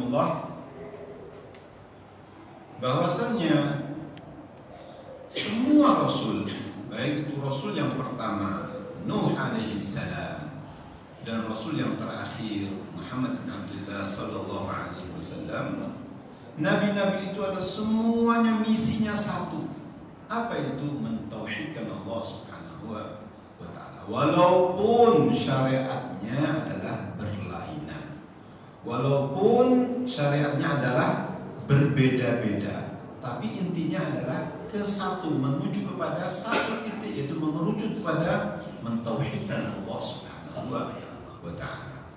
azakumullah, bahwasannya semua rasul, baik itu rasul yang pertama Nuh alaihi salam dan rasul yang terakhir Muhammad bin Abdullah sallallahu alaihi wasallam, nabi-nabi itu ada semuanya misinya satu. Apa itu? Mentauhidkan Allah Subhanahu wa ta'ala. Walaupun syariatnya adalah berlainan, walaupun syariatnya adalah berbeda-beda, tapi intinya adalah ke satu, menuju kepada satu titik, yaitu merujuk kepada mentauhidkan Allah Subhanahu wa ta'ala.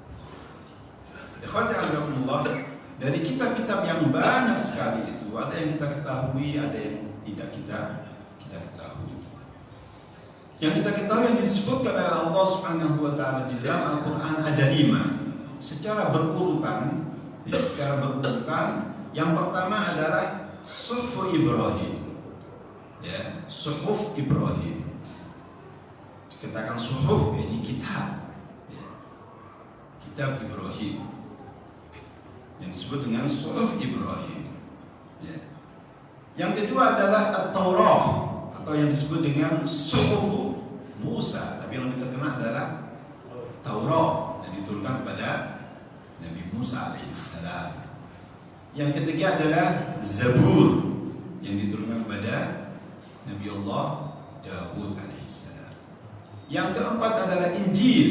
Ikhwati azakumullah, dari kitab-kitab yang banyak sekali itu, ada yang kita ketahui, ada yang tidak kita ketahui. Yang kita ketahui yang disebutkan oleh Allah Subhanahu wa ta'ala di dalam Al-Quran ada 5 secara berurutan. Yang pertama adalah Suhuf Ibrahim, ya, Suhuf Ibrahim. Katakan suhuf, ini kitab, ya, kitab Ibrahim yang disebut dengan Suhuf Ibrahim, ya. Yang kedua adalah At-Taurah, atau yang disebut dengan Suhuf Musa, tapi yang lebih terkenal adalah Taurat yang diturunkan kepada Nabi Musa alaihissalam. Yang ketiga adalah Zabur yang diturunkan kepada Nabi Allah Daud alaihissalam. Yang keempat adalah Injil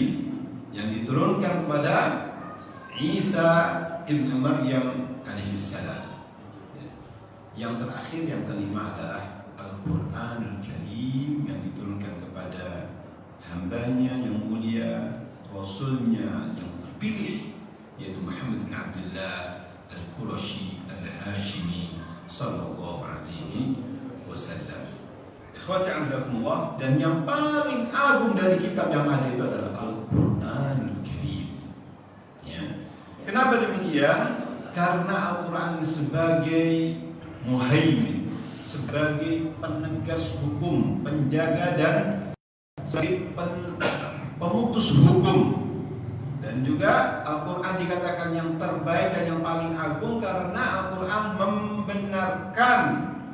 yang diturunkan kepada Isa ibn Maryam alaihissalam. Yang terakhir, yang kelima adalah Al-Quranul Karim yang diturunkan kepada hambanya yang mulia, Rasulnya yang terpilih, yaitu Muhammad bin Abdullah Al-Qurashi Al-Hashimi sallallahu alaihi wasallam. Ikhwati azakumullah, dan yang paling agung dari kitab yang ada itu adalah Al-Quranul Karim, ya. Kenapa demikian? Karena Al-Quran sebagai muhaimin, sebagai penegas hukum, penjaga dan sebagai pemutus hukum. Dan juga Al-Quran dikatakan yang terbaik dan yang paling agung karena Al-Quran membenarkan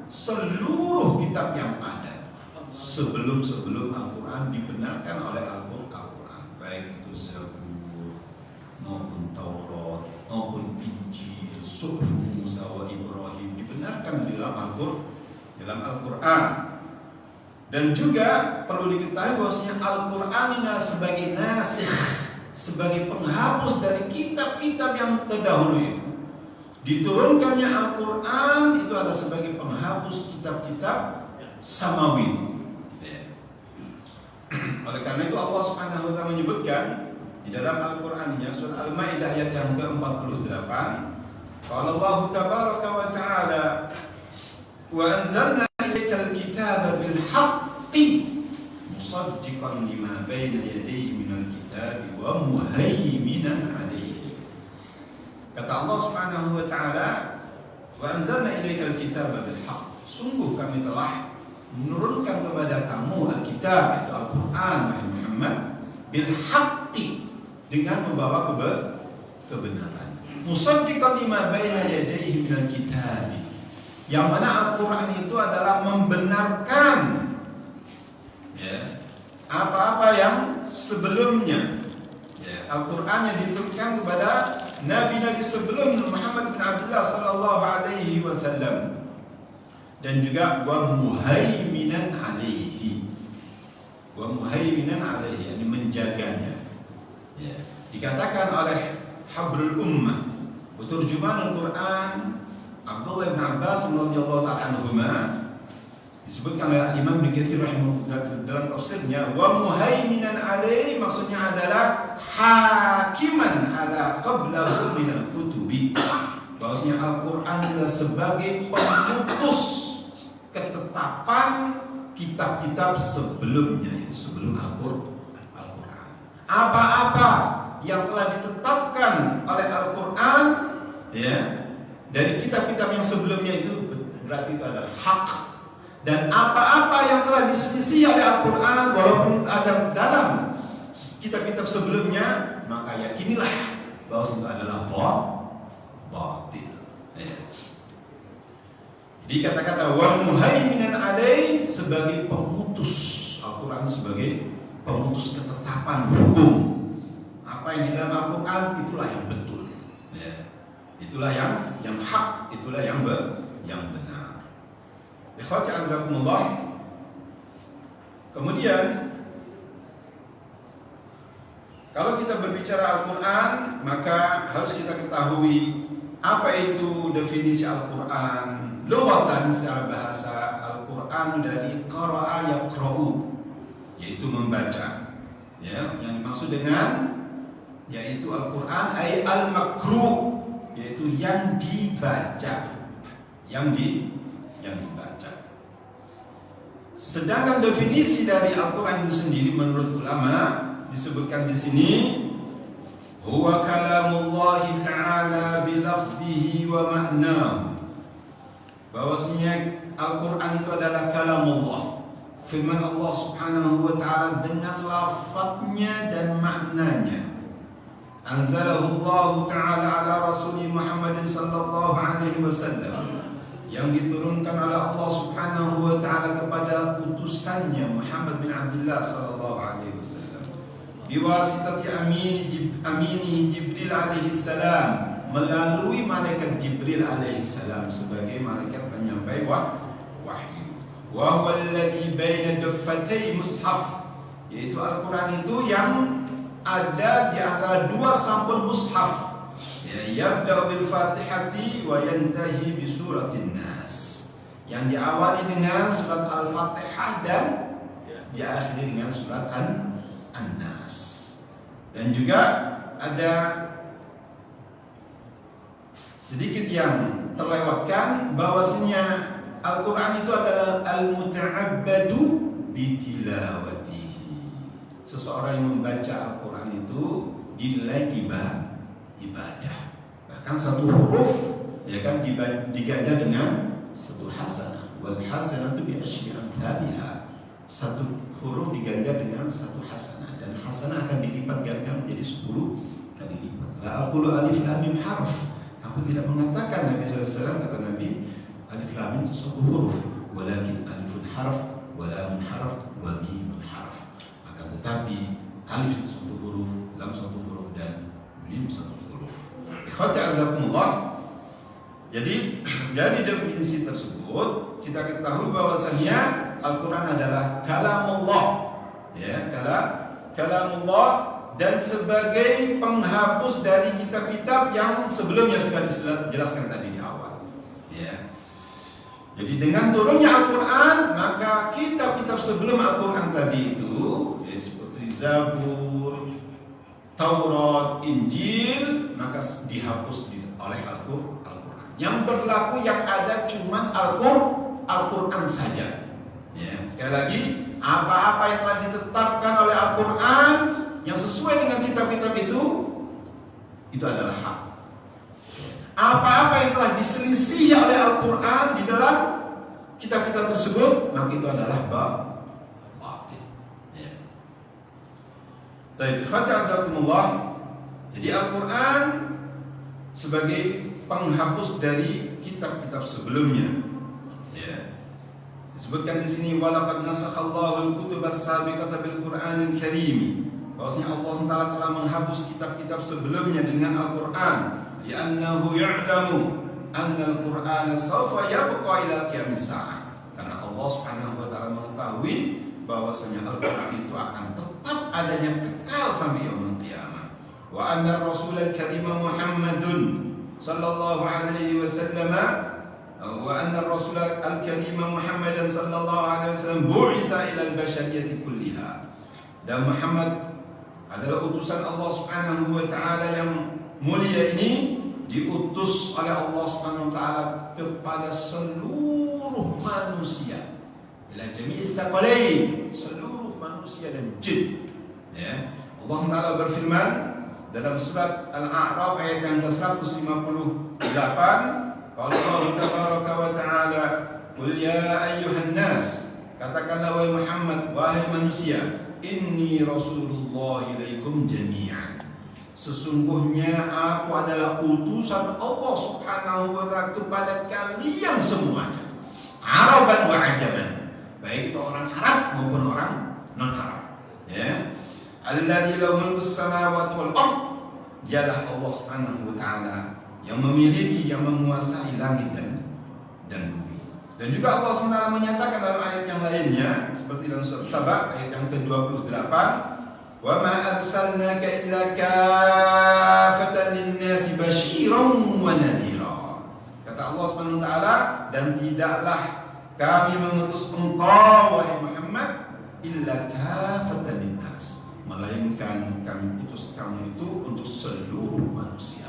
seluruh kitab yang ada sebelum Al-Quran dibenarkan oleh Al-Quran, baik itu Zabur maupun Taurat maupun Injil, Suhuf Musa wa Ibrahim dibenarkan di dalam Al-Quran. Dan juga perlu diketahui bahwasanya Al-Quran ini adalah sebagai nasikh, sebagai penghapus dari kitab-kitab yang terdahulu itu. Diturunkannya Al-Quran itu adalah sebagai penghapus kitab-kitab samawi. Ya. Oleh karena itu Allah Subhanahu wa ta'ala menyebutkan di dalam Al-Qurannya surah Al-Maidah ayat yang ke-48, qala Allah tabaraka wa ta'ala wa anzalna ilaikal kitaba bil haqqi musaddiqan lima baina yadayhi minal kitabi wa muhaiminan alaihi. Kata Allah Subhanahu wa ta'ala, wa anzalna ilaikal kitaba bil haqq, sungguh kami telah menurunkan kepada kamu Alkitab, itu Al-Quran, wahai Muhammad, bil haqqi, dengan membawa kebenaran. Musaddiqan lima baina yadayhi minal kitab, yang mana Al-Quran itu adalah membenarkan, ya, apa-apa yang sebelumnya. Ya, Al-Quran yang diturunkan kepada nabi-nabi sebelum Muhammad bin Abdullah sallallahu alaihi wasallam, dan juga wa muhaiminan alaihi, wa muhaiminan alaihi, yani menjaganya. Ya, dikatakan oleh Habrul Ummah, Turjuman Al-Quran, Abdullah bin Abbas radhiyallahu ta'ala anhuma, disebutkan oleh Imam Ibnu Katsir rahimahullah dalam tafsirnya, wa muhaiminan alaihi maksudnya adalah hakiman ala qablahu minal kutubi, bahwasanya Al-Quran adalah sebagai pemutus ketetapan kitab-kitab sebelumnya, itu sebelum Al-Quran. Apa-apa yang telah ditetapkan oleh Al-Quran, ya, dari kitab-kitab yang sebelumnya itu berarti itu adalah hak. Dan apa-apa yang telah diselisih oleh Al-Quran, walaupun ada dalam kitab-kitab sebelumnya, maka yakinilah bahwa itu adalah batil. Dikata-kata wa muhaiminan alaih sebagai pemutus. Al-Quran sebagai pemutus ketetapan hukum. Apa yang di dalam Al-Quran itulah yang betul, ya. Itulah yang hak, itulah yang benar. Ikhwati azakumullah. Kemudian kalau kita berbicara Al-Quran, maka harus kita ketahui apa itu definisi Al-Quran. Lughatan secara bahasa, Al-Quran dari qara'a yaqra'u, yaitu membaca. Ya, yang dimaksud dengan yaitu Al-Quran ay al-makru, yaitu yang dibaca, yang dibaca. Sedangkan definisi dari Al-Quran itu sendiri menurut ulama disebutkan di sini, huwa kalamullahi ta'ala bilafdihi wa ma'nahu. Bahwasanya Al-Quran itu adalah kalamullah, firman Allah Subhanahu wa ta'ala dengan lafadznya dan maknanya. Anzalahu Allah ta'ala ala Rasulih Muhammadin sallallahu alaihi wasallam, yang diturunkan oleh Allah Subhanahu wa ta'ala kepada utusannya Muhammad bin Abdullah sallallahu alaihi wasallam, biwasitati amini Jibril alaihi salam, melalui malaikat Jibril alaihi salam sebagai malaikat penyampai wahyu. Wa huwa alladhi baina daffatay mushaf, yaitu Al-Quran itu yang ada di antara dua sampul mushaf, ya, yabda bil Fatihati wa yantahi bi suratin Nas, yang diawali dengan surat Al-Fatihah dan diakhiri dengan surat An-Nas. Dan juga ada sedikit yang terlewatkan, bahwasanya Al-Quran itu adalah al-muta'abbadu bitilawatihi. Seseorang yang membaca Al-Quran itu dinilai ibadah. Bahkan satu huruf, ya kan, diganjar dengan satu hasanah. Wal hasanatu bi asyri amthaliha. Satu huruf diganjar dengan satu hasanah, dan hasanah akan dilipat gandakan menjadi 10 kali lipat. La aqulu alif lam mim harf. Aku tidak mengatakan, Nabi SAW kata Nabi, alif lam itu satu huruf, walakin alifun harf, wa lamun harf, wa mimun harf. Akan tetapi alif itu satu huruf, lam satu huruf, dan mim satu huruf. Ikhwati azakumullah. Jadi dari definisi tersebut kita ketahui bahwasannya Al-Quran adalah kalamullah, ya, kalamullah, dan sebagai penghapus dari kitab-kitab yang sebelumnya sudah dijelaskan tadi di awal, ya. Jadi dengan turunnya Al-Quran, maka kitab-kitab sebelum Al-Quran tadi itu, ya, seperti Zabur, Taurat, Injil, maka dihapus oleh Al-Quran. Yang berlaku yang ada cuman Al-Quran saja, ya. Sekali lagi, apa-apa yang telah ditetapkan oleh Al-Quran yang sesuai dengan kitab-kitab itu adalah hak. Apa-apa yang telah diselisihi oleh Al-Quran di dalam kitab-kitab tersebut, maka itu adalah batil. Ya. Baik, azakumullah. Jadi Al-Quran sebagai penghapus dari kitab-kitab sebelumnya. Ya. Disebutkan di sini, walaqad nasakhallahu al-kutub as-sabiqata bil Qur'anil Karim. Bahwasanya Allah Taala telah menghapus kitab-kitab sebelumnya dengan Al-Quran, li'annahu ya'lamu anna al-Qur'ana sawfa yabqa ila qiyamis sa'ah. Karena Allah Subhanahu wa taala mengetahui bahwasanya Al-Quran itu akan tetap adanya kekal sampai yaumul qiyamah. Wa anna ar-rasul al-karim Muhammadun sallallahu alaihi wasallam wa anna ar-rasul al-karim Muhammadan sallallahu alaihi wasallam bu'itsa ila al-bashariyati kulliha. Dan Muhammad adalah utusan Allah Subhanahu wa taala yang mulia ini, diutus oleh Allah Subhanahu wa taala kepada seluruh manusia. Ila jami'is tsaqalain, seluruh manusia dan jin. Ya. Allah Taala berfirman dalam surat Al-A'raf ayat yang ke-158, qala Allah tabaraka wa taala, qul ya ayyuhan nas, katakanlah wahai Muhammad, wahai manusia, inni rasulullah ilaikum jami'an, sesungguhnya aku adalah utusan Allah Subhanahu wa taala kepada kalian semuanya. Araban wa ajaman, baik itu orang Arab maupun orang non-Arab. Ya. Alladzi lahu mulkus samawati wal ard, dialah Allah Subhanahu wa taala yang memiliki, yang menguasai langit dan bumi. Dan juga Allah SWT menyatakan dalam ayat yang lainnya seperti dalam surat Saba ayat yang ke-28, "Wa ma arsalnaka illa kaffatan lin-nasi basyiran wa nadhira." Kata Allah SWT, dan tidaklah kami mengutus engkau wahai Muhammad illa kaffatan lin-nas, melainkan kami utus kamu itu untuk seluruh manusia.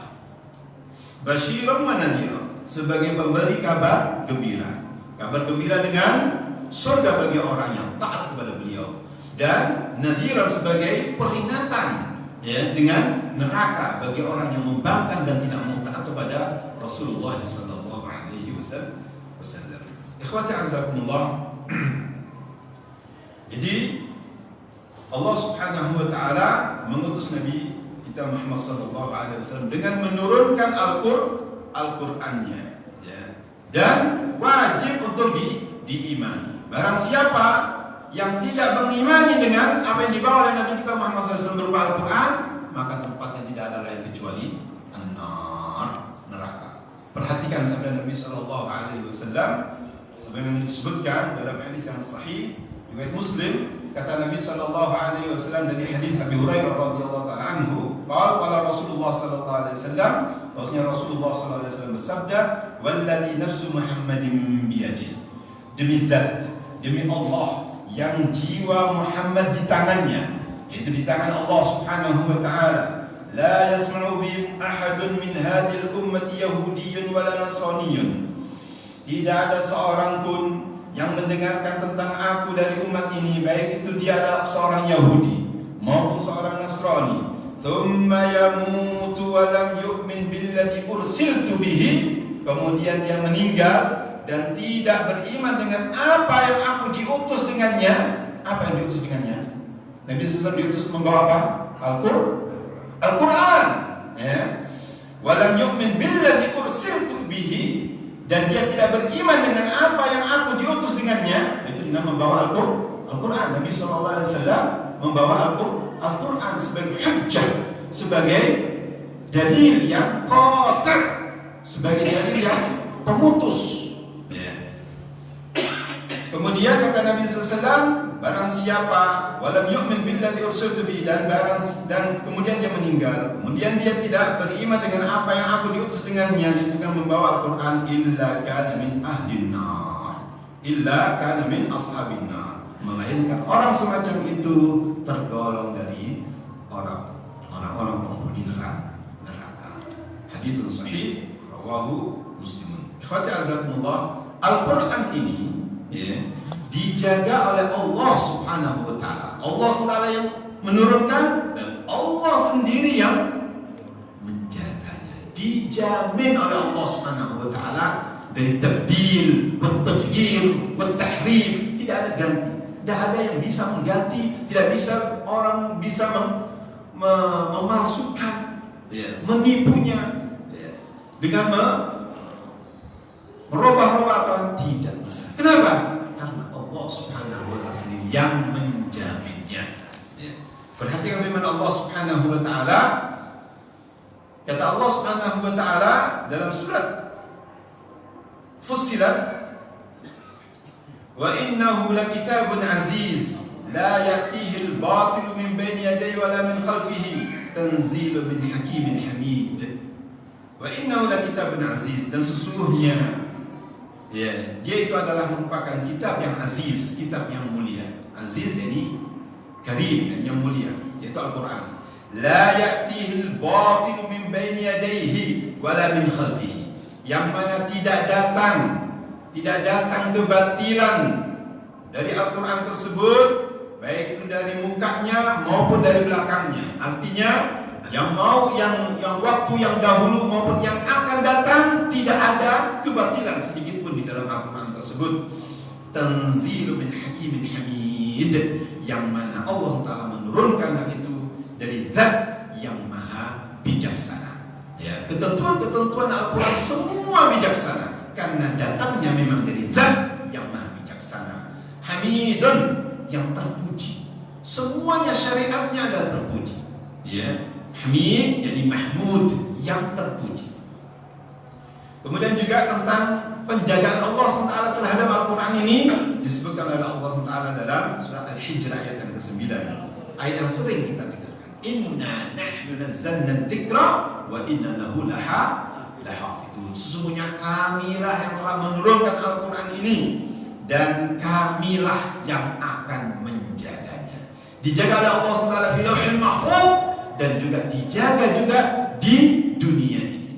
Basyiran wa nadhira, sebagai pemberi kabar gembira. Kabar gembira dengan surga bagi orang yang taat kepada beliau, dan nadhiran sebagai peringatan, ya, dengan neraka bagi orang yang membangkang dan tidak mau taat kepada Rasulullah sallallahu alaihi wasallam. Ikhwati azakumullah. Jadi Allah Subhanahu wa taala mengutus Nabi kita Muhammad sallallahu alaihi wasallam dengan menurunkan Al-Qur'annya, ya. Dan wajib untuk diimani. Barang siapa yang tidak mengimani dengan apa yang dibawa oleh Nabi kita Muhammad SAW berupa Al-Quran, maka tempatnya tidak ada lain kecuali neraka. Perhatikan sabda Nabi SAW, sebagaimana disebutkan dalam hadis yang sahih riwayat Muslim, kata Nabi SAW dari hadis Abi Hurairah radhiyallahu taala anhu, qala Rasulullah sallallahu alaihi wasallam, bahwasanya Rasulullah sallallahu alaihi wasallam bersabda, "Walladzi nafsu Muhammadin biyadihi." Demi zat, demi Allah yang jiwa Muhammad di tangannya, yaitu di tangan Allah Subhanahu wa taala, la yasma'u bi ahadun min hadhihi al-ummati yahudiyyun wala nasraniyyun. Tidak ada seorang pun yang mendengarkan tentang aku dari umat ini, baik itu dia adalah seorang Yahudi maupun seorang Nasrani, thumma yamutu wa lam yu'min billadzi ursiltu bihi, kemudian dia meninggal dan tidak beriman dengan apa yang aku diutus dengannya. Apa yang diutus dengannya? Nabi SAW diutus membawa apa? Al-Quran, ya. Wa lam yu'min billadzi ursiltu bihi, dan dia tidak beriman dengan apa yang aku diutus dengannya, itu dengan membawa Al-Quran. Nabi SAW membawa Al-Quran sebagai hujjah, sebagai dalil yang qati', sebagai dalil yang pemutus. Kemudian kata Nabi SAW, barang siapa walam yu'min billadzi ursiltu bihi, dan kemudian dia meninggal, kemudian dia tidak beriman dengan apa yang aku diutus dengannya, yaitu dengan membawa Al-Quran, illa kana min ahlin nar, illa kana min ashabin nar, melainkan orang semacam itu tergolong dari orang-orang penghuni neraka. Hadis sahih rawahu Muslimun. Ikhwati azakumullah, Al-Quran ini, ya, dijaga oleh Allah Subhanahu wa taala. Allah SWT yang menurunkan dan Allah sendiri yang menjaganya. Dijamin oleh Allah Subhanahu wa taala dari tabdil, wat-taghyir, wat-tahrif, tidak ada ganti. Tidak ada yang bisa mengganti, tidak bisa orang bisa memalsukan, ya, menipunya, ya, dengan merubah-rubah Al-Quran, tidak bisa. Kenapa? Karena Allah Subhanahu wa taala sendiri yang menjaminnya. Ya. Perhatikan firman Allah Subhanahu wa taala. Kata Allah Subhanahu wa taala dalam surat Fussilat, "Wa innahu lakitabun aziz, la ya'tihi al-batil min bayni yadayhi wa la min khalfihi, tanzilun min hakimin hamid." Wa innahu lakitabun aziz, dan sesungguhnya, ya, dia itu adalah merupakan kitab yang aziz, kitab yang mulia. Aziz ini karim, yang mulia, yaitu Al-Quran. La ya'tihi al-batil min bayni yadayhi wa la min khalfihi, yang mana tidak datang kebatilan dari Al-Quran tersebut, baik itu dari mukanya maupun dari belakangnya. Artinya yang waktu yang dahulu maupun yang akan datang, tidak ada kebatilan sedikit pun di dalam Al-Quran tersebut. Tanzilun min hakimin hamid, yang mana Allah Ta'ala menurunkan hal itu dari zat yang maha bijaksana. Ya, ketentuan-ketentuan Al-Quran semua bijaksana, karena datangnya memang dari zat yang maha bijaksana. Hamidun, yang terpuji. Semuanya syariatnya adalah terpuji. Ya, Hamid jadi Mahmud, yang terpuji. Kemudian juga tentang penjagaan Allah SWT terhadap Al-Quran ini disebutkan oleh Allah SWT dalam surat Al-Hijr ayat yang ke-9, ayat yang sering kita dengarkan. Inna nahnu nazzalna dzikra wa inna lahu lahafidun. Sesungguhnya kamilah yang telah menurunkan Al-Quran ini dan kamilah yang akan menjaganya. Dijaga oleh Allah SWT fi lauhil mahfuz dan juga dijaga juga di dunia ini.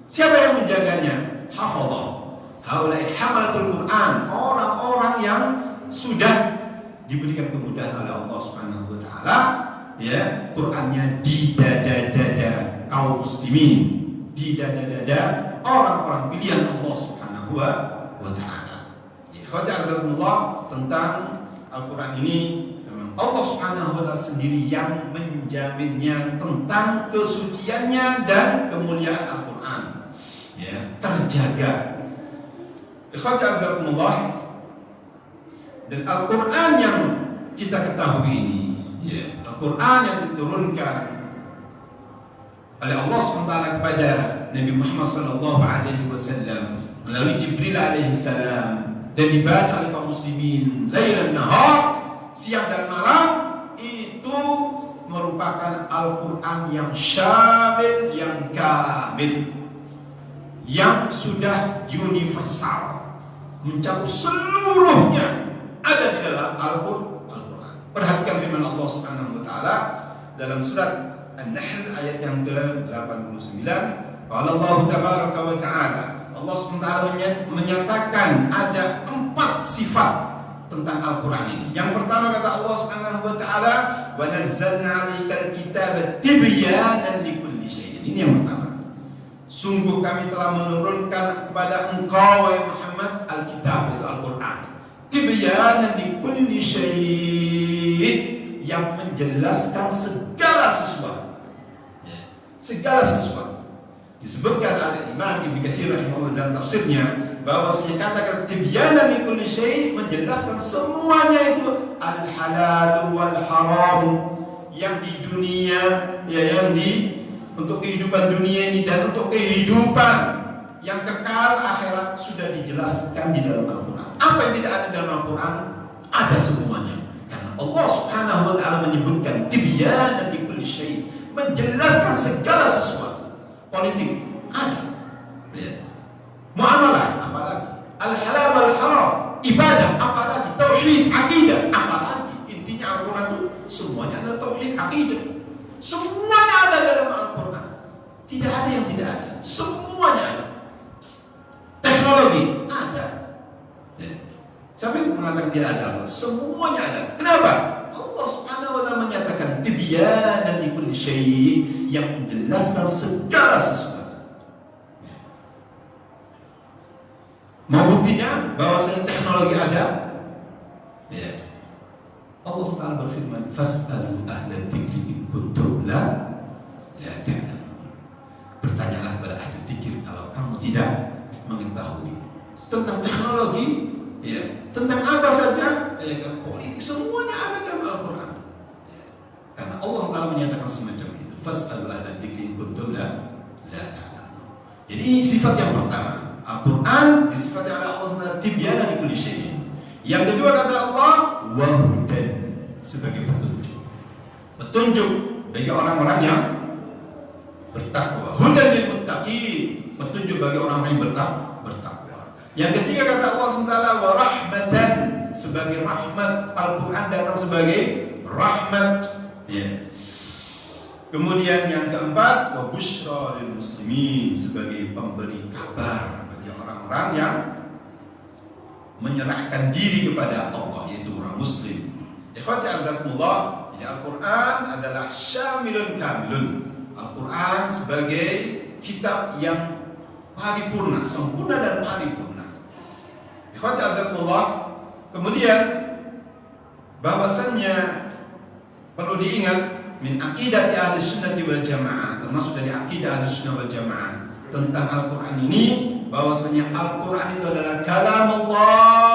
Siapa yang menjaganya? Hafadhah. Haulai hamalatul Quran, orang-orang yang sudah diberikan kemudahan oleh Allah Subhanahu wa taala, ya, Qur'annya di dada-dada kaum muslimin, di dada-dada orang-orang pilihan Allah Subhanahu wa taala. Ikhwati azakumullah, tentang Al-Quran ini memang Allah Subhanahu wa taala sendiri yang menjaminnya tentang kesuciannya dan kemuliaan Al-Quran. Ya, terjaga. Ikhwati azakumullah, dan Al-Quran yang kita ketahui ini, ya, Al-Quran yang diturunkan oleh Allah SWT kepada Nabi Muhammad SAW melalui Jibril alaihissalam dan dibaca oleh kaum muslimin lailan nahar, siang dan malam, itu merupakan Al-Quran yang syamil, yang kamil, yang sudah universal, mencakup seluruhnya, ada di dalam Al-Quran. Perhatikan firman Allah Subhanahu wa taala dalam surat An-Nahl ayat yang ke-89. Qala Allah tabaraka wa taala, Allah Subhanahu wa taala menyatakan ada 4 sifat tentang Al-Quran ini. Yang pertama kata Allah Subhanahu wa taala, wa nazzalna 'alaikal kitaba tibyanan likulli syai'. Ini yang pertama. Sungguh kami telah menurunkan kepada engkau wahai Muhammad Alkitab, itu Al-Quran, tibyanan likulli syai', yang menjelaskan segala sesuatu. Ya, segala sesuatu. Disebutkan oleh Imam Ibnu Katsir rahimahullah dalam tafsirnya bahwasanya kata-kata tibyanan likulli syai' menjelaskan semuanya, itu al-halal wal haram, yang di dunia, ya, yang di untuk kehidupan dunia ini dan untuk kehidupan yang kekal akhirat sudah dijelaskan di dalam Al-Quran. Apa yang tidak ada dalam Al-Quran? Ada semuanya. Karena Allah Subhanahu wa taala menyebutkan tibyanan likulli syai', menjelaskan segala sesuatu. Politik ada, ya. Muamalah apalagi, al-halal wal haram, ibadah apalagi, tauhid, akidah apalagi. Intinya Al-Quran itu semuanya adalah tauhid, akidah. Semuanya ada dalam Al-Quran. Tidak ada yang tidak ada. Semuanya ada. Teknologi ada. Ya. Siapa yang mengatakan tidak ada? Semuanya ada. Kenapa? Allah Subhanahu wa taala menyatakan tibyanan likulli syai', yang menjelaskan segala sesuatu. Ya. Mau buktinya bahwasanya teknologi ada? Ya. Allah Ta'ala berfirman, fas'alu ahla dzikri in kuntum la ta'lamun. Bertanyalah kepada ahli dzikir kalau kamu tidak mengetahui tentang teknologi, ya, tentang apa saja, ya, politik, semuanya ada dalam Al-Quran. Ya. Karena Allah Ta'ala menyatakan semacam itu, fas'alu ahla dzikri in kuntum la ta'lamun. Jadi ini sifat yang pertama. Al-Quran disifati oleh Allah Ta'ala tibyanan likulli syai'. Yang kedua kata Allah, wahudan, sebagai petunjuk. Petunjuk bagi orang-orang yang bertakwa. Hudan lil muttaqin, petunjuk bagi orang-orang yang bertakwa. Yang ketiga kata Allah SWT, wa rahmatan, sebagai rahmat. Al-Quran datang sebagai rahmat. Ya. Kemudian yang keempat, wa busyra lil muslimin, sebagai pemberi kabar bagi orang-orang yang menyerahkan diri kepada Allah, yaitu orang muslim. Ikhwati azakumullah, ini Al-Quran adalah syamilun kamilun. Al-Quran sebagai kitab yang paripurna, sempurna dan paripurna. Ikhwati azakumullah, kemudian bahwasannya perlu diingat min aqidati ahli sunnati wal jamaah, termasuk dari akidah ahli sunnah wal jamaah tentang Al-Quran ini, bahwasanya Al-Quran itu adalah kalam Allah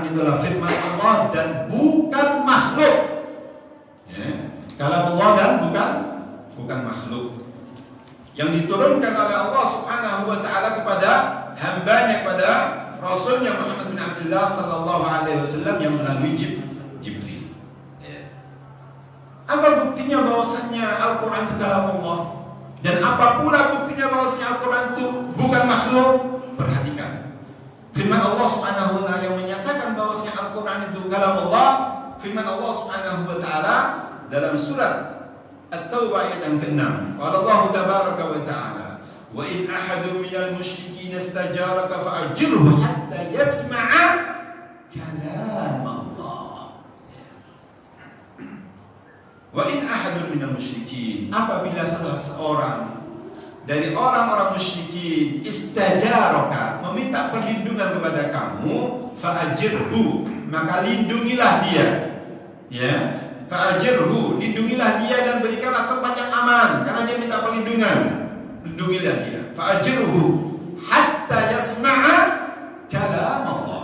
itu adalah firman Allah dan bukan makhluk. Ya. Kalam Allah dan bukan makhluk. Yang diturunkan oleh Allah Subhanahu wa taala kepada hambanya, kepada Rasulnya Muhammad bin Abdullah sallallahu alaihi wasallam yang melalui Jibril. Ya. Apa buktinya bahwasannya Al-Qur'an itu kalam Allah? Dan apa pula buktinya bahwasannya Al-Qur'an itu bukan makhluk? Perhatikan. Firman Allah Subhanahu wa taala yang menyatakan bahwasannya Al-Qur'an itu kalam Allah, firman Allah Subhanahu wa taala dalam surat At-Taubah ayat yang ke-6. Qala Allah tabaraka wa ta'ala, "Wa in ahadun minal musyrikin istajaraka fa'ajirhu hatta yasma'a kalam Allah." Wa in ahadun minal musyrikin, apabila salah seorang dari orang-orang musyrikin istajaraka, meminta perlindungan kepada kamu, fa'ajirhu, maka lindungilah dia. Ya, fa'ajirhu, lindungilah dia dan berikanlah tempat yang aman karena dia minta perlindungan. Lindungilah dia. Fa'ajirhu hatta yasma'a kalam Allah.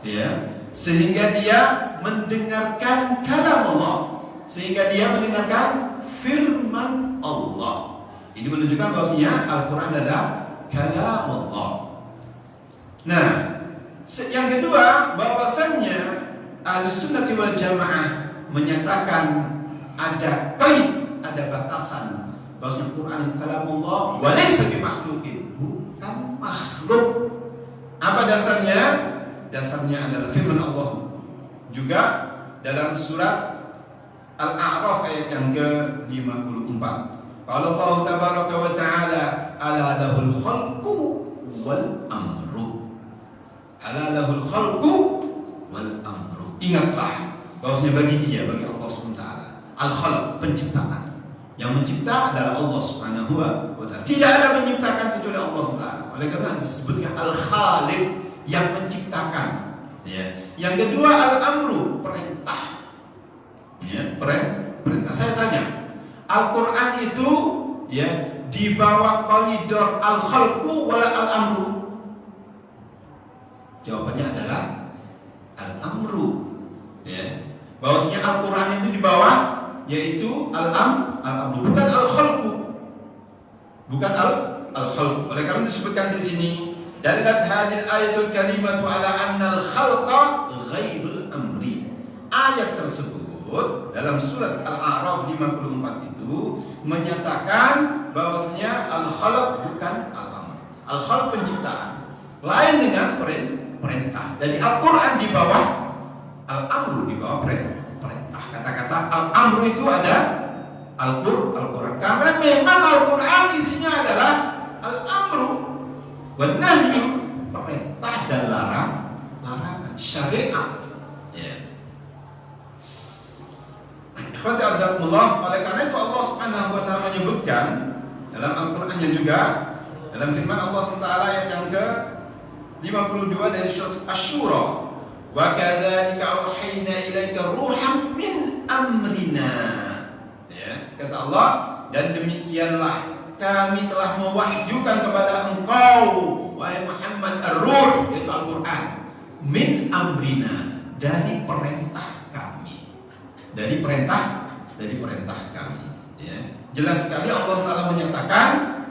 Ya, sehingga dia mendengarkan kalam Allah, sehingga dia mendengarkan firman Allah. Ini menunjukkan bahwasanya Al-Quran adalah kalam Allah. Nah, yang kedua, bahwasannya Ahlussunnah wal Jamaah menyatakan ada qaid, ada batasan bahwasanya Quran itu kalamullah wa laysa bimakhluqin, bukan makhluk. Apa dasarnya? Dasarnya adalah firman Allah juga dalam surat Al-A'raf ayat yang ke-54. Qala Allah tabaraka wa ta'ala, ala lahul khalqu wal amru. Ala lahul khalqu wal amru. Ingatlah bahwasanya bagi dia, bagi Allah SWT, al-khalq, penciptaan. Yang mencipta adalah Allah Subhanahu wa ta'ala. Tidak ada menciptakan kecuali Allah SWT. Oleh karena disebutkan al-khaliq, yang menciptakan. Ya. Yang kedua al-amru, perintah. Ya, perintah. Saya tanya, Al-Quran itu ya di bawah koridor al-khalqu wala al-amru? Jawabannya adalah al-amru. Ya. Bahwasanya Al-Quran itu di bawah, yaitu al-amru, bukan al-khalqu, bukan al-khalqu. Oleh karena disebutkan di sini, dalat hadil ayatul karimatu ala anna al-khalqa ghairul amri. Ayat tersebut dalam surat Al-A'raf 54 itu menyatakan bahwasanya al-khalq bukan al-amr. Al-khalq penciptaan, lain dengan perintah. Jadi Al-Quran di bawah al-amru, di bawah perintah. Kata-kata al-amru itu ada Al-Quran. Karena memang Al-Quran isinya adalah al-amru wan nahyu, perintah dan larangan, syariat. Ya. Ikhwati azakumullah, oleh karena itu Allah Subhanahu wa taala menyebutkan dalam Al-Qur'annya juga, dalam firman Allah SWT ayat yang ke-52 dari surat Asy-Syura, wa kadzalika auhayna ilaika ruham min amrina. Ya, kata Allah, dan demikianlah kami telah mewahyukan kepada engkau wahai Muhammad ar-ruh, yaitu Al-Qur'an, min amrina, dari perintah kami. Dari perintah kami. Ya. Jelas sekali Allah Taala menyatakan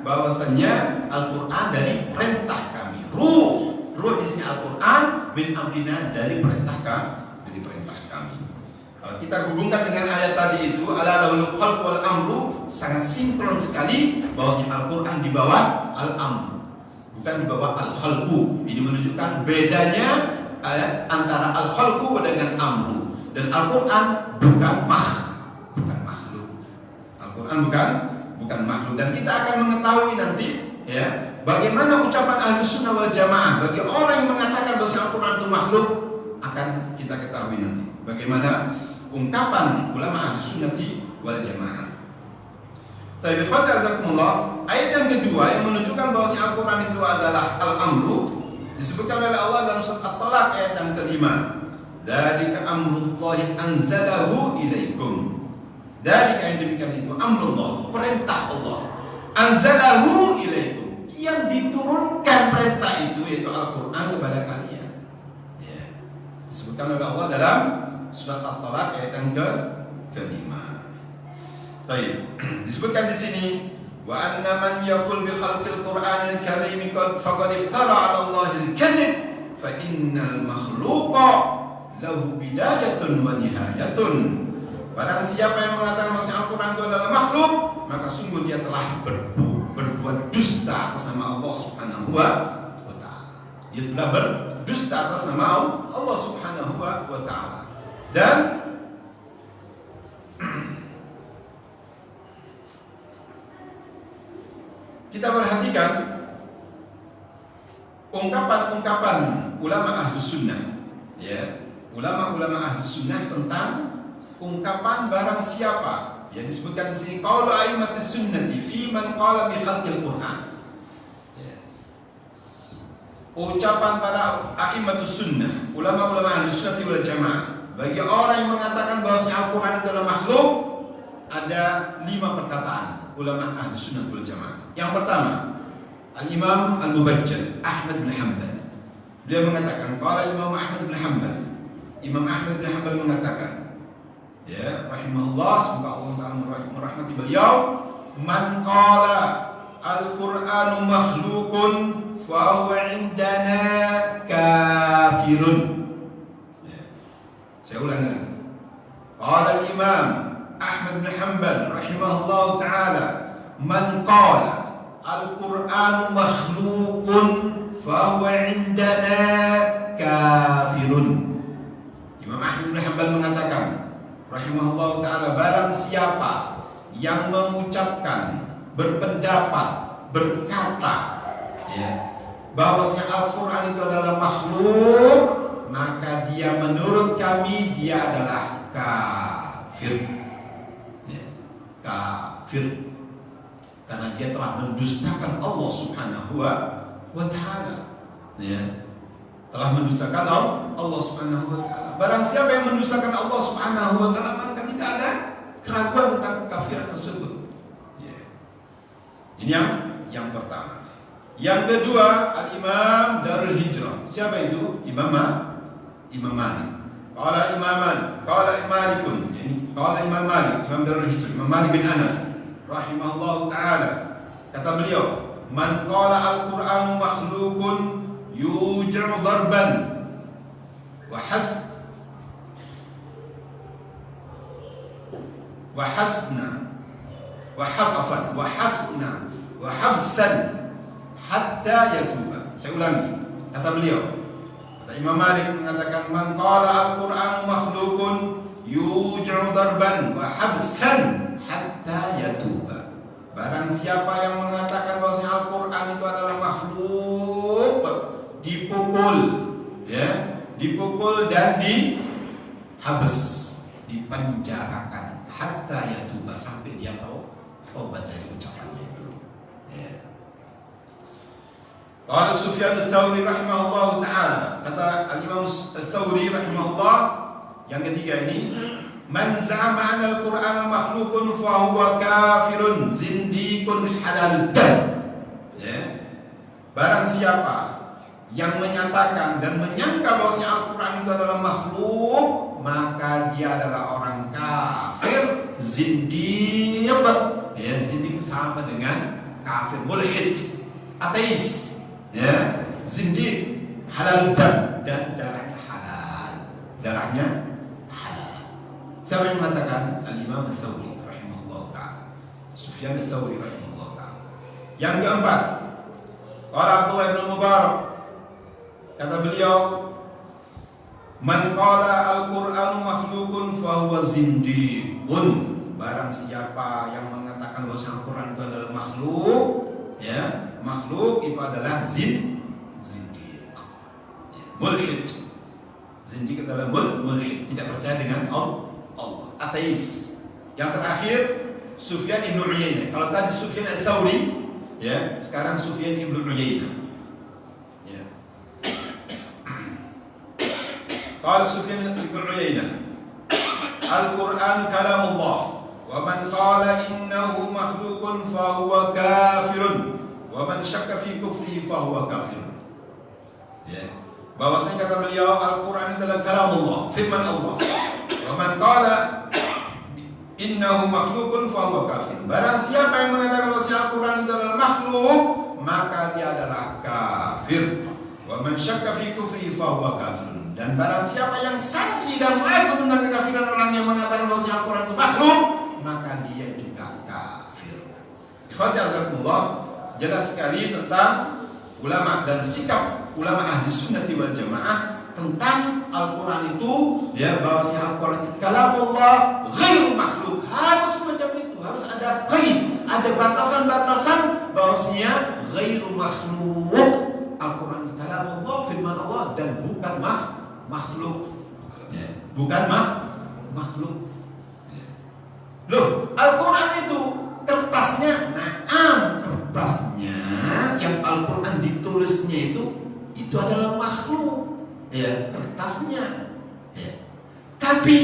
bahwasannya Al-Quran dari perintah kami. Ruh di sini Al-Quran, min amrina, dari perintah kami. Kalau kita hubungkan dengan ayat tadi itu, ala lahul khalq wal amru, sangat sinkron sekali bahwasanya Al-Quran di bawah al-amru, bukan di bawah al-khalqu. Ini menunjukkan bedanya antara al-khalqu dengan amru. Dan Al-Quran bukan makhluk. Al-Quran bukan makhluk. Dan kita akan mengetahui nanti ya, bagaimana ucapan Ahlussunnah wal Jamaah bagi orang yang mengatakan bahwa Al-Quran itu makhluk, akan kita ketahui nanti. Bagaimana ungkapan ulama Ahlussunnah wal Jamaah. Tapi ikhwati azakumullah, ayat yang kedua yang menunjukkan bahwa Al-Quran itu adalah al-amru disebutkan oleh Allah dalam surat At-Talaq ayat yang ke-5. Dzalika amrullahi anzalahu ilaikum. Dzalika, yang demikian itu, amrullah, perintah Allah, anzalahu ilaikum, yang diturunkan perintah itu, yaitu Al-Quran, kepada kalian. Ya. disebutkan oleh Allah dalam surat At-Talaq ayat yang ke-5. Baik, disebutkan di sini wa anna man yaqul bi khalqil Qur'anil Karim faqad iftara 'ala Allahil kadhib fa innal makhluqa lahu bidayatun wa nihayatun. Barang siapa yang mengatakan bahwa Al-Quran itu adalah makhluk, maka sungguh dia telah berbuat dusta atas nama Allah Subhanahu wa ta'ala. Dia sudah berdusta atas nama Allah Subhanahu wa ta'ala. Dan kita perhatikan ungkapan-ungkapan ulama Ahlus Sunnah, ya, ulama-ulama Ahlus Sunnah tentang ungkapan barang siapa yang disebutkan di sini qaulu a'immatis sunnati fi man qala bi khalqil Qur'an. Ya. Ucapan para a'immatus sunnah, ulama-ulama Ahlus Sunnah wal Jamaah, bagi orang yang mengatakan bahwa Al-Qur'an adalah makhluk, ada 5 perkataan ulama Ahlus Sunnah wal Jamaah. Yang pertama, Al-Imam Al-Mubajjal Ahmad bin Hanbal. Beliau mengatakan, qala Imam Ahmad bin Hanbal. Imam Ahmad bin Hanbal mengatakan, ya, rahimahullah, semoga Allah Ta'ala merahmati beliau, man qala al-Qur'anu makhlukun fa huwa indana kafirun. Ya. Saya ulangi lagi. Qala al-Imam Ahmad bin Hanbal rahimahullah ta'ala, man qala al-Qur'anu makhlukun fa huwa indana kafirun. Imam Ahmad bin Hanbal mengatakan rahimahullah ta'ala, barang siapa yang mengucapkan, berpendapat, berkata, ya, bahwasanya Al-Quran itu adalah makhluk, maka dia menurut kami dia adalah kafir, ya, kafir, karena dia telah mendustakan Allah Subhanahu wa ta'ala, ya, telah mendustakan Allah Subhanahu wa ta'ala. Barang siapa yang mendustakan Allah Subhanahu wa ta'ala, maka tidak ada keraguan tentang kekafiran tersebut. Ya. Ini yang pertama. Yang kedua, Al-Imam Darul Hijrah. Siapa itu? Imam Malik. Qala Malikun. Yani qala Imam Malik, Imam Darul Hijrah, Imam Malik bin Anas rahimahullahu ta'ala. Kata beliau, man qala al-Qur'anu makhlukun yuj'u darban wa hasna wa habsan hatta yatuba. Saya ulangi, kata beliau, kata Imam Malik mengatakan, man qala al-Qur'anu makhlukun yuj'u darban wa habsan hatta yatuba. Barang siapa yang mengatakan bahwa Al-Quran itu adalah makhluk, dipukul, ya, dipukul dan dihabis, dipenjarakan, hatta yatuba, sampai dia taubat dari ucapannya itu. Ya. Qala Sufyan Ats-Tsauri rahimahullah ta'ala, kata Al-Imam Ats-Tsauri rahimahullah, yang ketiga ini, man za'ama anna al-Qur'ana makhlukun fa huwa kafirun zindikun halalud dam. Ya. Barang siapa yang menyatakan dan menyangka bahwa Al-Qur'an itu adalah makhluk, maka dia adalah orang kafir, zindiq. Ya, zindiq sama dengan kafir, mulhid, ateis. Ya, zindiq, halalud dam, dan darahnya halal. Darahnya siapa yang mengatakan? Al-Imam Ats-Tsauri rahimahullah ta'ala, Sufyan Ats-Tsauri rahimahullah ta'ala. Yang keempat, qala Abdullah bin Mubarak, kata beliau, man qala al-Qur'anu makhlukun fa huwa zindiqun. Barang siapa yang mengatakan bahwa Al-Quran itu adalah makhluk, ya, makhluk itu adalah zindiq, ya, mulhid. Zindiq adalah mulhid, tidak percaya dengan Allah, ateis. Yang terakhir, Sufyan ibn Uyainah. Kalau tadi Sufyan Ats-Tsauri, ya, sekarang Sufyan ibn Uyainah. Ya. Qala Sufyan ibn Uyainah, Al-Qur'an kalamullah, wa man qala innahu makhlukun fa huwa kafirun, wa man syakka fi kufri fa huwa kafirun. Ya. bahwasanya kata beliau Al-Quran adalah kalamullah, firman Allah. Wa man qala innahu makhluqun fa huwa kafir. Barang siapa yang mengatakan bahwa Al-Quran itu adalah makhluk, maka dia adalah kafir. Wa man syakka fi kufri fa huwa kafir. Dan barang siapa yang sangsi dan ragu tentang kekafiran orang yang mengatakan bahwa Al-Quran itu makhluk, maka dia juga kafir. Ikhwati azakumullah, jelas sekali tentang ulama dan sikap ulama ahli sunnati wal jamaah tentang Al-Quran itu, ya, bahwa Al-Quran itu kalamullah ghairu makhluk. Harus macam itu, harus ada qaid, ada batasan-batasan bahwasanya ghairu makhluk. Al-Quran itu kalamullah, firman Allah, dan bukan makhluk, ya, bukan makhluk. Ya. Loh, Al-Quran itu kertasnya, kertasnya yang Al-Quran ditulisnya itu adalah makhluk, ya, kertasnya, ya. Tapi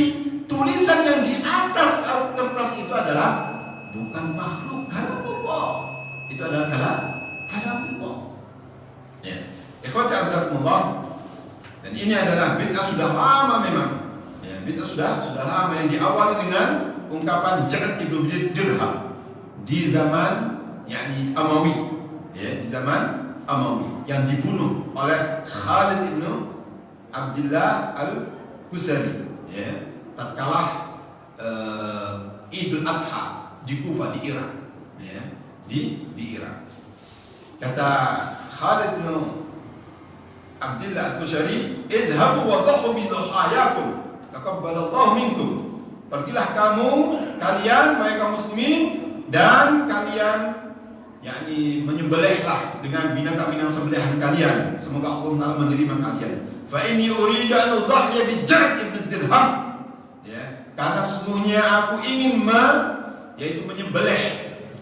tulisan yang di atas kertas itu adalah bukan makhluk, kalamullah. Itu adalah kalamullah. Ya. Ikhwati azakumullah. Dan ini adalah bid'ah sudah lama memang. Ya, bid'ah sudah lama yang diawali dengan ungkapan Ja'ad ibnu Dirham di zaman Amawi, ya, di zaman Amawi yang dibunuh oleh Khalid ibnu Abdullah al-Kusari, ya, tatkala Idul Adha di Kufah di Irak, ya, di Irak. Kata Khalid bin Abdullah al-Kusari, idhabu wa dhahu bi dhahayakum taqabbalallahu minkum. Pergilah kalian wahai kaum muslimin, dan kalian menyembelihlah dengan binatang-binatang sembelihan kalian, semoga Allah Ta'ala menerima kalian. Fa inni uridu an udhhiya bi Ja'ad ibn Dirham, ya, karena sesungguhnya aku ingin menyembelih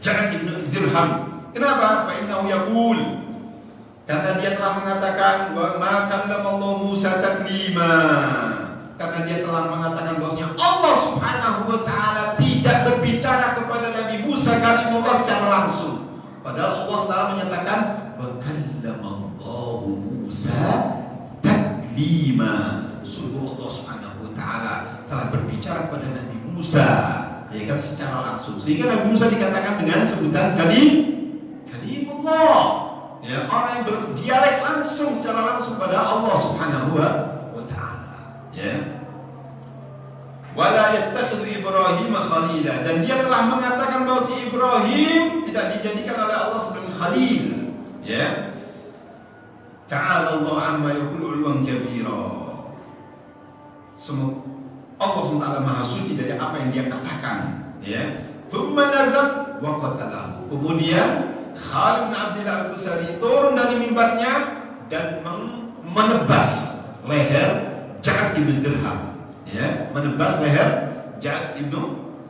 Ja'ad ibn Dirham. Kenapa? Fa innahu yaqul, karena dia telah mengatakan wa ma kallamallahu Musa taklima, karena dia telah mengatakan bahwasanya Allah Subhanahu wa taala tidak berbicara kepada Nabi Musa kalimullah secara langsung. Padahal Allah Ta'ala menyatakan wa kallamallahu Musa taklima. Sungguh Allah Subhanahu wa taala telah berbicara kepada Nabi Musa, ya kan, secara langsung. Sehingga Nabi Musa dikatakan dengan sebutan kalimullah, ya, orang yang berdialek langsung secara langsung pada Allah Subhanahu wa taala, ya. Wala yattakhidhu Ibrahim khalila, dan dia telah mengatakan bahwa si Ibrahim tidak dijadikan oleh Allah sebagai khalil, ya. Ta'ala Allah amma yaqulu ulwan kabira. Semua Allah SWT Maha Suci dari apa yang dia katakan, ya. Thumma nazal wa qatalahu. Kemudian Khalid bin Abdullah al-Kusari turun dari mimbarnya dan menebas leher Ja'ad ibn Dirham, ya, menebas leher Ja'ad ibn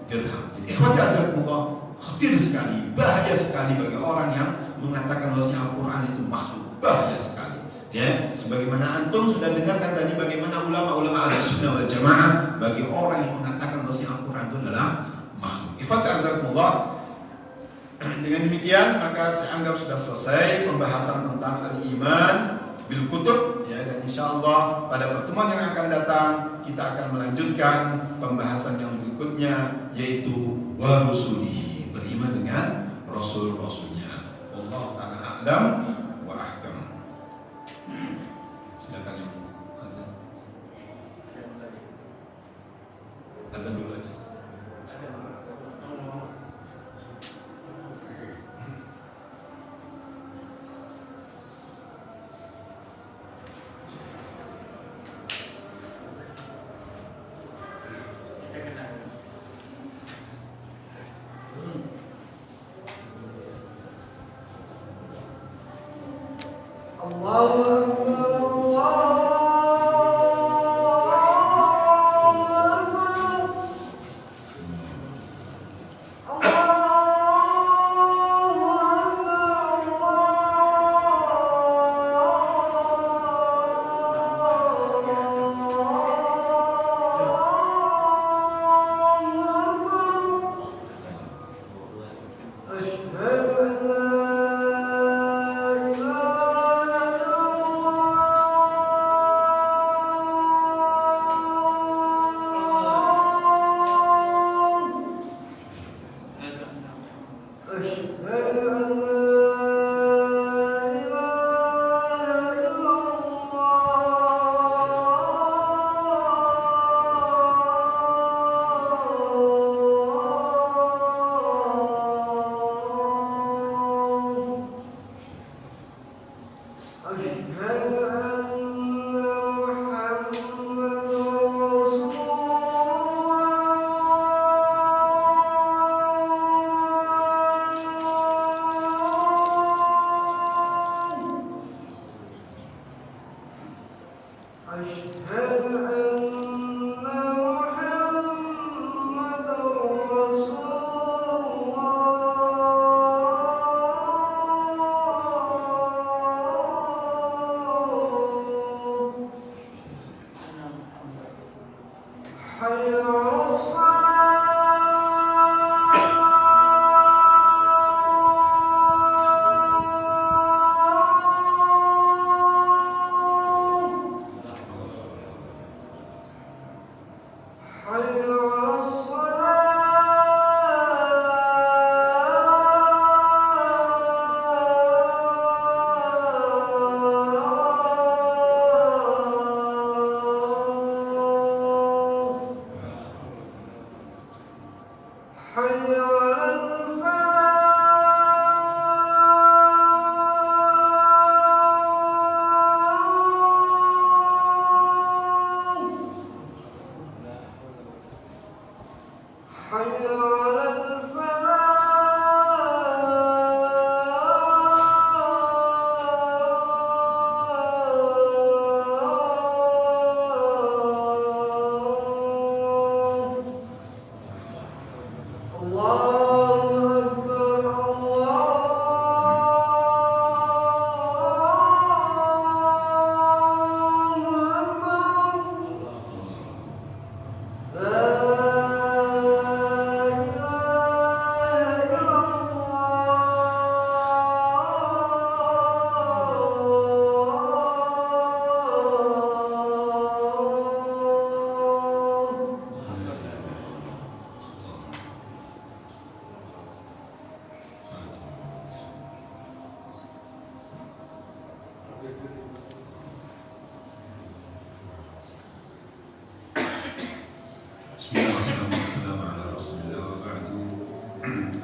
Dirham. Ikhwati azakumullah, khatir sekali, bahaya sekali bagi orang yang mengatakan bahwa Al-Quran itu makhluk, bahaya sekali, ya. Sebagaimana antum sudah dengarkan tadi bagaimana ulama-ulama Ahlussunnah wal Jamaah bagi orang yang mengatakan bahwa Al-Quran itu adalah makhluk. Ikhwati azakumullah, dengan demikian maka saya anggap sudah selesai pembahasan tentang al-iman bil kutub, ya, dan insyaallah pada pertemuan yang akan datang kita akan melanjutkan pembahasan yang berikutnya, yaitu wa rusulihi, beriman dengan rasul-rasulnya. Wallahu ta'ala a'lam wa ahkam. Silakan yang ada dulu aja. Allahu Akbar, Asyhadu an la ilaha illallah.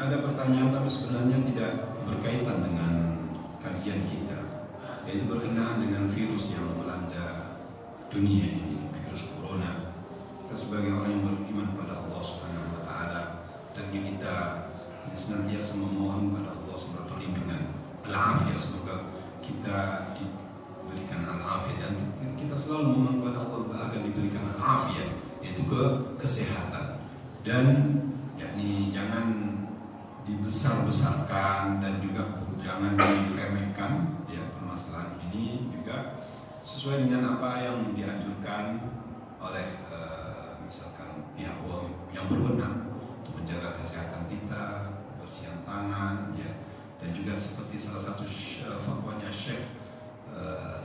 Ada pertanyaan tapi sebenarnya tidak berkaitan dengan kajian kita, yaitu berkenaan dengan virus yang melanda dunia ini, virus corona. Kita sebagai orang yang beriman pada Allah Subhanahu wa taala, hendaknya kita senantiasa memohon pada Allah semoga perlindungan, al-afiyah, semoga kita diberikan al-afiyah, dan kita selalu memohon pada Allah agar diberikan al-afiyah, yaitu kesehatan, dan yakni jangan dibesar-besarkan dan juga jangan diremehkan ya permasalahan ini, juga sesuai dengan apa yang dianjurkan oleh misalkan pihak yang berwenang untuk menjaga kesehatan kita, kebersihan tangan ya, dan juga seperti salah satu fatwanya Syekh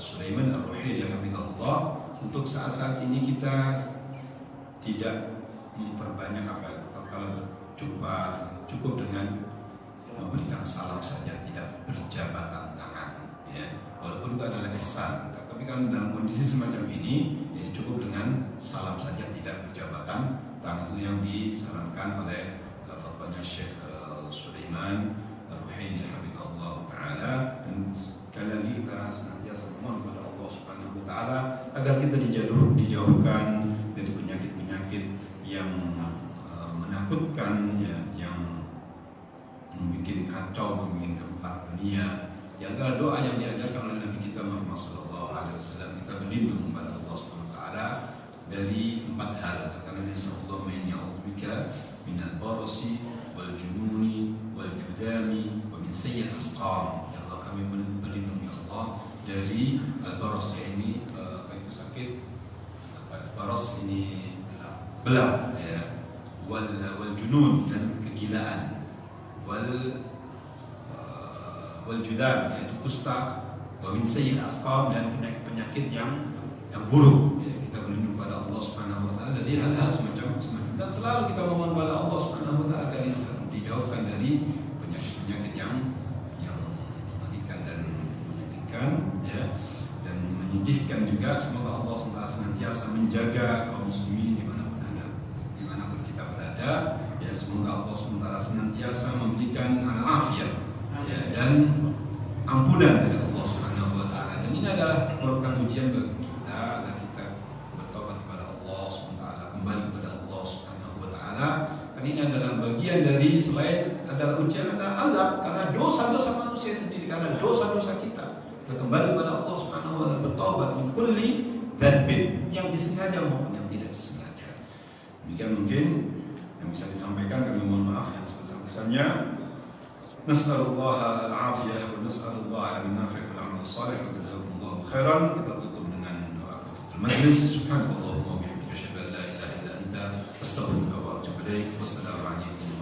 Sulaiman Ar-Ruhaili hafizahullah, untuk saat-saat ini kita tidak memperbanyak kalau berjumpa, cukup dengan memberikan salam saja, tidak berjabatan tangan ya, walaupun itu adalah ihsan, tapi kan dalam kondisi semacam ini ya cukup dengan salam saja, tidak berjabatan tangan. Itu yang disarankan oleh fatwanya Syekh Sulaiman Ar-Ruhaili hafizahullah taala. Dan sekali lagi kita senantiasa memohon kepada Allah Subhanahu wa taala agar kita dijauhkan dari penyakit-penyakit yang menakutkan ya, yang membuat kacau, membuat gempa dunia. Di antara doa yang diajarkan oleh Nabi kita Muhammad SAW, kita berlindung kepada Allah Subhanahu wa taala dari 4 hal. Kata Nabi sallallahu alaihi wasallam, min al-barasi wal jununi wal judami wa min sayyi'il asqam. Ya Allah, kami berlindung ya Allah dari al-baras, ini apa itu sakit, baras ini belah ya, wal junun, dan kegilaan, wal judam, yaitu kusta, wa min sayyi'il asqam, dan penyakit yang buruk ya. Kita berlindung pada Allah Subhanahu wa taala dari hal-hal semacam dan selalu kita memohon pada Allah Subhanahu wa taala agar dijauhkan dari penyakit-penyakit yang menyedihkan juga. Semoga Allah SWT senantiasa menjaga kaum muslimin dimanapun kita berada. Ya, semoga Allah SWT senantiasa memberikan al-afiyah, ya, dan ampunan dari Allah Subhanahu wa taala. Dan ini adalah merupakan ujian bagi kita agar kita bertobat kepada Allah Subhanahu wa taala, kembali kepada Allah Subhanahu wa taala. Dan ini adalah bagian dari, selain adalah ujian, adalah azab karena dosa-dosa manusia sendiri, karena dosa-dosa kita. Kita kembali kepada Allah Subhanahu wa taala, bertobat min kulli dzanbin, yang disengaja maupun yang tidak disengaja. Demikian mungkin yang bisa disampaikan. Kami mohon maaf yang sebesar-besarnya. Nas'alullah al-afiyah wa nas'alullah al-nafi' wal 'amal salih wa jazakumullahu khairan. Kita tutup dengan doa kafatul majlis. Subhanallah wa bihamdihi, asyhadu an la ilaha illa anta, astaghfiruka wa atubu ilaik. Wassalamu alaikum.